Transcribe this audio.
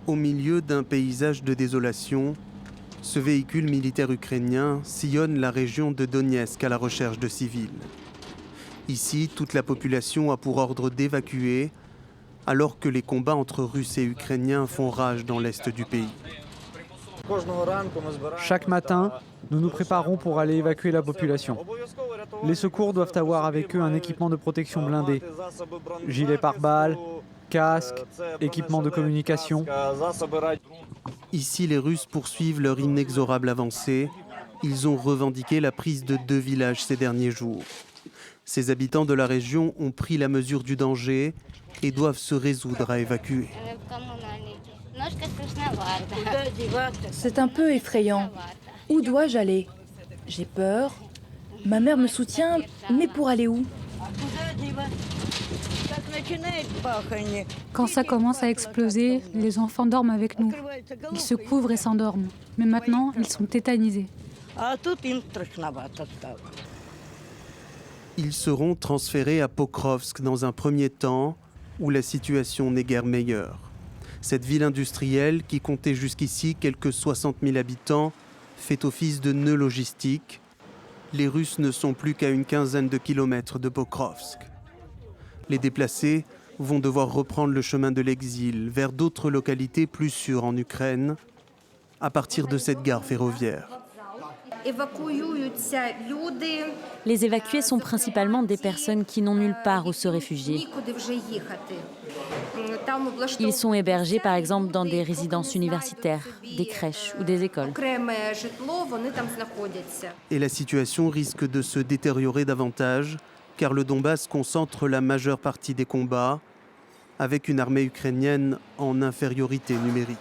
Au milieu d'un paysage de désolation, ce véhicule militaire ukrainien sillonne la région de Donetsk à la recherche de civils. Ici, toute la population a pour ordre d'évacuer, alors que les combats entre Russes et Ukrainiens font rage dans l'est du pays. Chaque matin, nous nous préparons pour aller évacuer la population. Les secours doivent avoir avec eux un équipement de protection blindé, gilet pare-balles, casque, équipement de communication. Ici, les Russes poursuivent leur inexorable avancée. Ils ont revendiqué la prise de 2 villages ces derniers jours. Ces habitants de la région ont pris la mesure du danger et doivent se résoudre à évacuer. C'est un peu effrayant. Où dois-je aller? J'ai peur. Ma mère me soutient, mais pour aller où? Quand ça commence à exploser, les enfants dorment avec nous. Ils se couvrent et s'endorment. Mais maintenant, ils sont tétanisés. Ils seront transférés à Pokrovsk dans un premier temps, où la situation n'est guère meilleure. Cette ville industrielle, qui comptait jusqu'ici quelques 60 000 habitants, fait office de nœud logistique. Les Russes ne sont plus qu'à une quinzaine de kilomètres de Pokrovsk. Les déplacés vont devoir reprendre le chemin de l'exil vers d'autres localités plus sûres en Ukraine, à partir de cette gare ferroviaire. Les évacués sont principalement des personnes qui n'ont nulle part où se réfugier. Ils sont hébergés par exemple dans des résidences universitaires, des crèches ou des écoles. Et la situation risque de se détériorer davantage, car le Donbass concentre la majeure partie des combats, avec une armée ukrainienne en infériorité numérique.